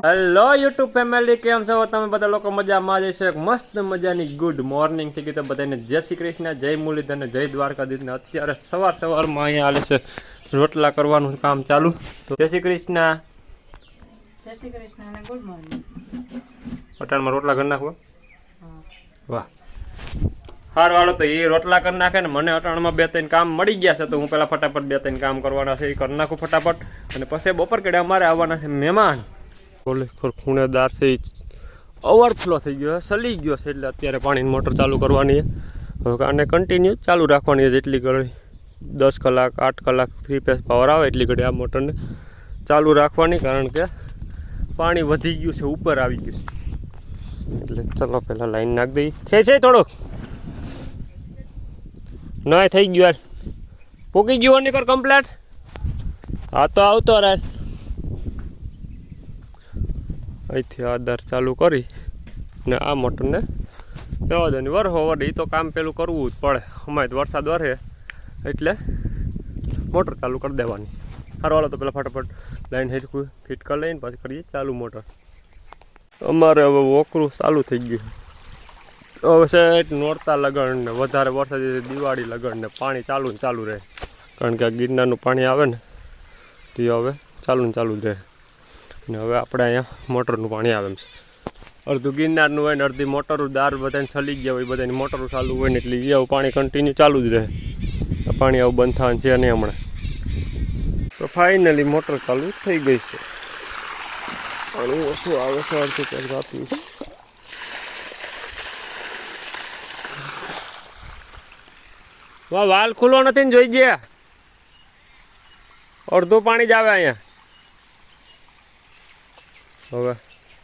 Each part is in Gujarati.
હેલો યુટ્યુબ ફેમિલી, કેમ છો તમે બધા લોકો? મજામાં જ છે. મસ્ત મજાની ગુડ મોર્નિંગ થઈ ગઈ તો બધાને જય શ્રી કૃષ્ણ, જય મુરલીધર અને જય દ્વારકાધીશ. અત્યારે સવારમાં અહીંયા હાલે છે રોટલા કરવાનું કામ ચાલુ. તો જય શ્રી કૃષ્ણ. જય શ્રી કૃષ્ણ અને ગુડ મોર્નિંગ. અટાણમાં રોટલા કરી નાખવા. વાહ, સારું હાલો. તો એ રોટલા કરી નાખે ને મને અટાણમાં 2-3 કામ મળી ગયા છે, તો હું પેલા ફટાફટ 2-3 કામ કરવાના છે એ કરી નાખું ફટાફટ. અને પછી બપોર કેડે અમારે આવવાના છે મહેમાન. ખૂણેદાર છે ઓવરફ્લો થઈ ગયો, સલી ગયો છે, એટલે અત્યારે પાણીની મોટર ચાલુ કરવાની છે. હવે આને કન્ટિન્યુ ચાલુ રાખવાની છે જેટલી ઘડી 10 કલાક 8 કલાક 3 ફેઝ પાવર આવે એટલી ઘડી આ મોટરને ચાલુ રાખવાની, કારણ કે પાણી વધી ગયું છે, ઉપર આવી ગયું છે. એટલે ચલો પહેલાં લાઈન નાખી દઈએ. ખેંચે થોડોક ના થઈ ગયું યાર, પૂકી ગયું નીકળ કમ્પ્લેટ. હા તો આવતો રહે. અહીંથી આધાર ચાલુ કરી ને આ મોટરને જવા દે. વરહો વરે એ તો કામ પેલું કરવું જ પડે. અમારે તો વરસાદ વરે એટલે મોટર ચાલુ કરી દેવાની. સારું હાલો તો પેલા ફટાફટ લાઈન હેઠું ફિટ કરી લઈને પછી કરીએ ચાલુ મોટર. અમારે હવે વોકરું ચાલુ થઈ ગયું. હવે સેટ નોરતા લગન ને વધારે વરસાદ દિવાળી લગન ને પાણી ચાલુ ને ચાલુ રહે, કારણ કે આ ગિરનારનું પાણી આવે ને તે હવે ચાલુ ને ચાલુ જ રહે. ને હવે આપણે અહીંયા મોટરનું પાણી આવે એમ છે. અડધું ગિરનારનું હોય ને અડધી મોટરું દાર બધાને છલી ગયા હોય, બધાની મોટરું ચાલુ હોય ને એટલે આવું પાણી કન્ટિન્યુ ચાલુ જ રહે. પાણી આવું બંધ થવાનું છે નહીં હમણાં. તો ફાઇનલી મોટર ચાલુ થઈ ગઈ છે. પાણી ઓછું આવે છે અડધું કંઈક રાતનું. વાલ ખુલ્લો નથી ને જોઈ ગયા, અડધું પાણી જ આવે અહીંયા. હવે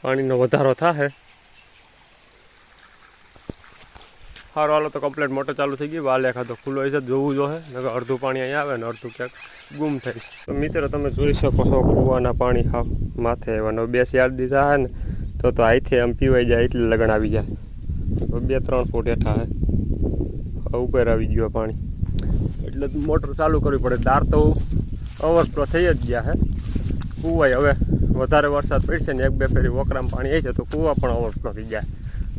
પાણીનો વધારો થાય. સારું હાલો તો કમ્પ્લેટ મોટર ચાલુ થઈ ગઈ. વાલ એખાદો ખુલ્લો હોય છે, જોવું જોઈએ. નકર અડધું પાણી અહીંયા આવે ને અડધું ક્યાંક ગુમ થાય. તો મિત્રો તમે જોઈ શકો છો કૂવાના પાણી હાવ માથે આવ્યા. 2-4 દી થાય ને તો અહીંથી આમ પીવાઈ જાય એટલે લગન આવી જાય. 2-3 ફૂટ હેઠા હે ઉપર આવી ગયું પાણી, એટલે મોટર ચાલુ કરવી પડે. દાર તો ઓવરફ્લો થઈ જ ગયા હે. કૂવાય હવે વધારે વરસાદ પડશે ને 1-2 ફેરી વકરામાં પાણી આવી છે તો કૂવા પણ ઓવરફ્લો થઈ જાય,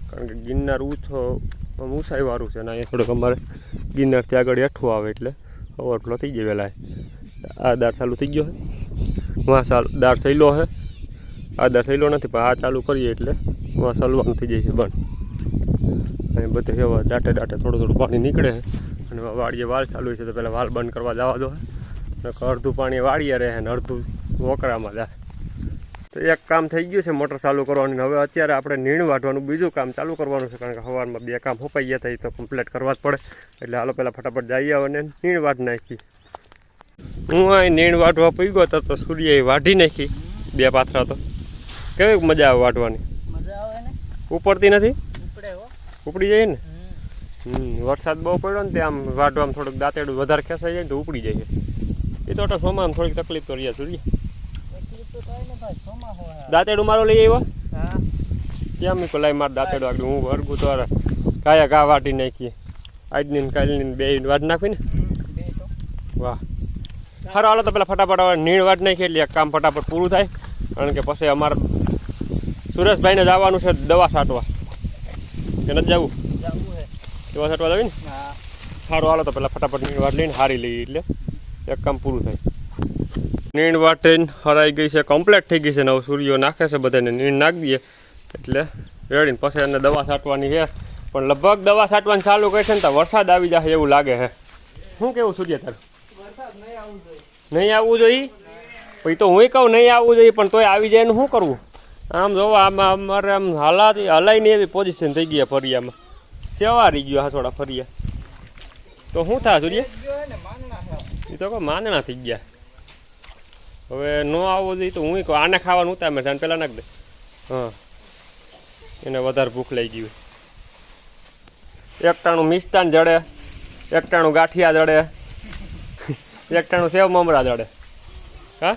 કારણ કે ગિરનાર ઊંચાઈવાળું છે ને અહીંયા થોડુંક અમારે ગિરનારથી આગળ હેઠું આવે એટલે ઓવરફ્લો થઈ જાય વહેલા. આ દાર ચાલુ થઈ ગયો છે, વાં દાર થયેલો છે. આ દાર થયેલો નથી પણ આ ચાલુ કરીએ એટલે વાં ચાલવાનું થઈ જાય છે બંધ. અને બધે એવા દાટે થોડું પાણી નીકળે છે. અને વાડીએ વાલ ચાલુ છે તો પહેલાં વાલ બંધ કરવા જવા દો. અડધું પાણી વાળીએ રહે ને અડધું વકરામાં જાય. તો એક કામ થઈ ગયું છે મોટર ચાલુ કરવાની. હવે અત્યારે આપણે નીણ વાઢવાનું બીજું કામ ચાલુ કરવાનું છે, કારણ કે સવારમાં 2 કામ હોપાઈ ગયા હતા એ તો કમ્પ્લીટ કરવા જ પડે. એટલે હાલો પહેલાં ફટાફટ જઈએ અને નીણ વાઢ નાખી. હું અહીં નીણ વાઢવા પી ગયો તો સૂર્યએ વાઢી નાખી 2 પાથરા. તો કેવી મજા આવે વાઢવાની? ઉપડતી નથી? ઉપડી જાય ને. વરસાદ બહુ પડ્યો ને તે આમ વાઢવામાં થોડુંક દાંતેડું વધારે ખેંચાઈ જાય ને તો ઉપડી જાય. એ તો સોમામાં થોડીક તકલીફ તો રહ્યા સૂર્ય. દાંતેડું મારો લઈ આવ્યો કેમ મીકો લાઈ મારે દાંતેડું આગળ હું વર્ગું તો કાયા ઘા વાટી નાખીએ. આજની ને કાલની 2 વાટ નાખવી ને. વાહ, સારું હાલો તો પેલા ફટાફટ હવે નીણ વાટ નાખીએ એટલે એક કામ ફટાફટ પૂરું થાય, કારણ કે પછી અમારે સુરેશભાઈને જવાનું છે દવા છાંટવા. કે નથી જવું? દવા છાંટવા જવી ને. સારું હાલો તો પેલા ફટાફટ નીણ વાટ લઈને હારી લઈએ એટલે એક કામ પૂરું થાય. નીણ વાટીને હરાઈ ગઈ છે, કમ્પ્લીટ થઈ ગઈ છે ને હવે સૂર્યો નાખે છે બધાને. નીણ નાખી દઈએ એટલે રેડીને પછી એને દવા છાંટવાની છે. પણ લગભગ દવા છાંટવાની ચાલુ કરશે ને તો વરસાદ આવી જાય એવું લાગે છે. શું કેવું સૂર્ય તારું? નહીં આવવું જોઈએ? પછી તો હું કહું નહીં આવવું જોઈએ, પણ તોય આવી જાય એનું શું કરવું? આમ જોવો આમાં અમારે આમ હલાઈ નહીં એવી પોઝિશન થઈ ગઈ ફરિયામાં. સેવારી ગયો હા થોડા ફરિયા. તો શું થાય સૂર્ય? એ તો કહો માંદણા થઈ ગયા. હવે ન આવવો જોઈએ તો હું કહું આને ખાવાનું ઉતાર મેં પહેલાં નાખ દે. હા, એને વધારે ભૂખ લઈ ગઈ. એકટાણું મિષ્ટાન જડે, એકટાણું ગાંઠિયા જડે, એકટાણું સેવ મમરા જડે. હા,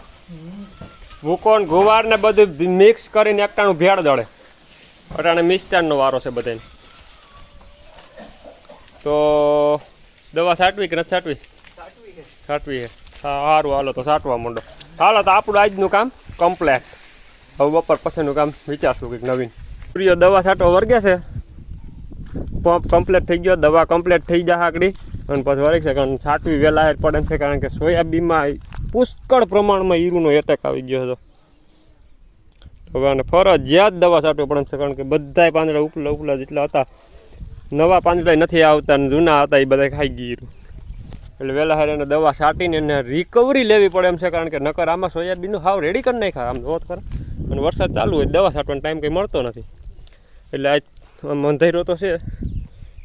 ભૂકો ને ગુવાર ને બધું મિક્સ કરીને એકટાણું ભેળ જડે. અટાણે મિષ્ટાનનો વારો છે બધાને. તો દવા છાંટવી કે નથી છાંટવી? છાંટવી છે. સારું હાલો તો છાંટવા માંડો. હાલો તો આપણું આજનું કામ કમ્પ્લેટ. હવે બપોર પછીનું કામ વિચારશું કંઈક નવીન. સૂર્ય દવા છાંટો વર્ગે છે, પંપ કમ્પ્લીટ થઈ ગયો, દવા કમ્પ્લીટ થઈ જાય આકડી અને પછી વરગે છે. કારણ છાંટવી વહેલા જ પડે છે, કારણ કે સોયાબીનમાં પુષ્કળ પ્રમાણમાં ઈરુનો એટેક આવી ગયો હતો. હવે આને ફરજિયાત દવા છાંટવી પડે છે, કારણ કે બધાય પાંદડા ઉપલા જેટલા હતા, નવા પાંદડા નથી આવતા ને જૂના હતા એ બધા ખાઈ ગઈ ઈરું. એટલે વહેલા હારે એને દવા છાંટીને એને રિકવરી લેવી પડે એમ છે, કારણ કે નકર આમાં સોયાબીનનું હાવ રેડી કરી નાખ્યા આમ જોત કરે. અને વરસાદ ચાલુ હોય દવા છાંટવાનો ટાઈમ કંઈ મળતો નથી. એટલે આજ અંધારો તો છે,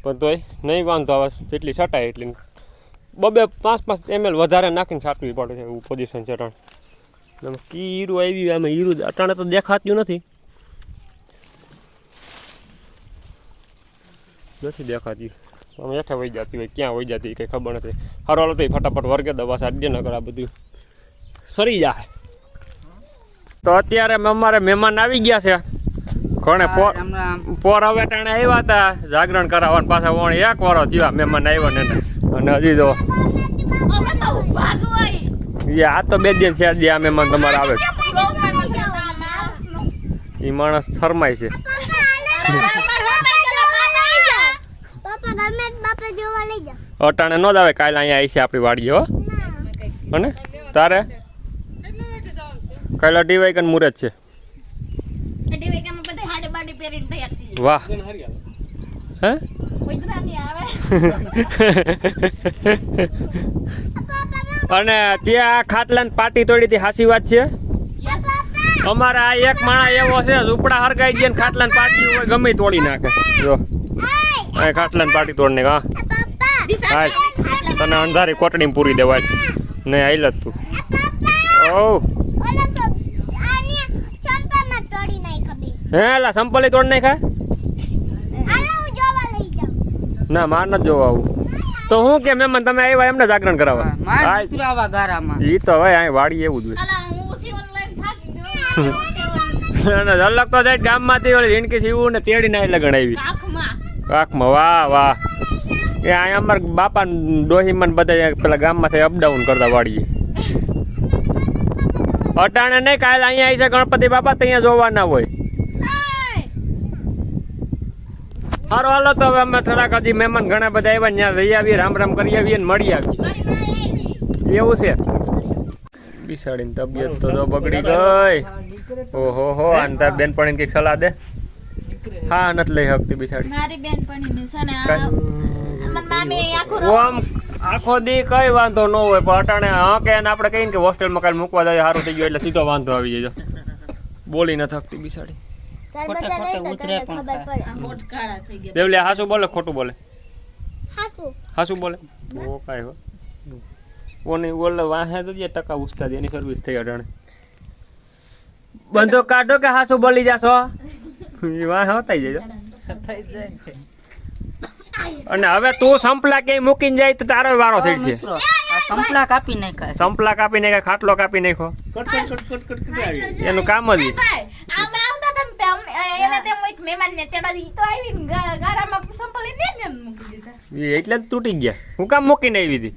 પણ તોય નહીં વાંધો આવે, જેટલી છટાય એટલી 2-5 ml વધારે નાખીને છાંટવી પડે છે. એવું પોઝિશન છે અટાણે. કી હીરું આવી, આમાં હીરું અટાણે તો દેખાતું નથી દેખાતી, આમ હેઠે વહી જતી હોય, ક્યાં વહી જતી કંઈ ખબર નથી. હારો હાલો તો ફટાફટ વર્ગે દવા છાંટી દે, નકર આ બધું સરી જાય. તો અત્યારે અમારે મહેમાન આવી ગયા છે ઘણે પોર હવે ટાણે આવ્યા હતા જાગરણ કરાવવા, પાછા વણ 1 વાર થયા મહેમાન આવ્યા ને. અને હજી તો આ તો 2 દિન 4 દી આ મહેમાન તમારે આવે એ માણસ શરમાય છે. અટાણે ન જ આવે, કાલે અહીંયા આવી છે આપણી વાડીએ. હો અને તારે કાલે ડીવાય કન મુરત છે. વાહ હે અને ત્યાં ખાટલાની પાટી તોડી હતી, હાસી વાત છે. અમારે આ એક માણા એવો છે, ઝૂંપડા હરગાઈ ગયા ને ખાટલાની પાટી હોય ગમે તોડી નાખે. જો આ ખાટલાની પાટી તોડને હા તને અંધારી કોટડીમાં પૂરી દેવાય નહીં આઈ લત તું. ઓ હે લા સંપલી તોડ નાખા? ના માર નથી જોવા આવું. તો હું કે મહેમાન તમે આવ્યા એમને જાગરણ કરાવવા? ઈ તો હવે અહીં વાડી એવું જ હોય. અલગ તો સાઈડ ગામમાંથી ઓલી ઝીણકી સીવું ને તેડી ના લગણ આવી આંખમાં. વાહ વાહ. એ અહીંયા અમારા બાપા ડોહીમાં બધા પેલા ગામમાંથી અપડાઉન કરતા વાડીએ. અટાણે નહીં, કાલે અહીંયા આવી છે ગણપતિ બાપા, તો અહીંયા જોવાના હોય. સારું હાલો તો હવે અમે થોડાક હજી મહેમાન ઘણા બધા આવ્યા, ત્યાં જઈ આવીએ, રામ રામ કરી આવીએ ને મળી આવીએ. એવું છે. બિસાડીની તબિયત તો બગડી ગઈ. ઓહો હો. અને તાર બેનપણીને કંઈક સલાહ દે. હા નથી લઈ શકતી બિસાડી. મારી બેનપણીને છે ને મામી આમ આખો દી કઈ વાંધો ન હોય, પણ અટાણે હા કે આપણે કહીને કે હોસ્ટેલમાં કાલે મૂકવા જાય સારું થઈ ગયું એટલે સીધો વાંધો આવી જાય. બોલી ન થકતી બિસાડી. દેવલિયા હાસુ બોલે ખોટું બોલે? હાસુ બોલે. ઓ કાંઈ હો ઓની બોલે વાહે તો 10% ઉસ્તાદ એની સર્વિસ થઈ અટાણે. બંધો કાઢો કે હાસુ બોલી જાશો એ વાહ હોતાઈ જાય. અને હવે તું સંપલા કે મૂકીને જાય તો તારો વારો થઈ છે. સંપલા કાપી નાખ્યા, સંપલા કાપી નાખ્યા, ખાટલો કાપી નાખ્યો. એનું કામ જ એટલે જ તૂટી ગયા. હું કામ મૂકીને આવી હતી?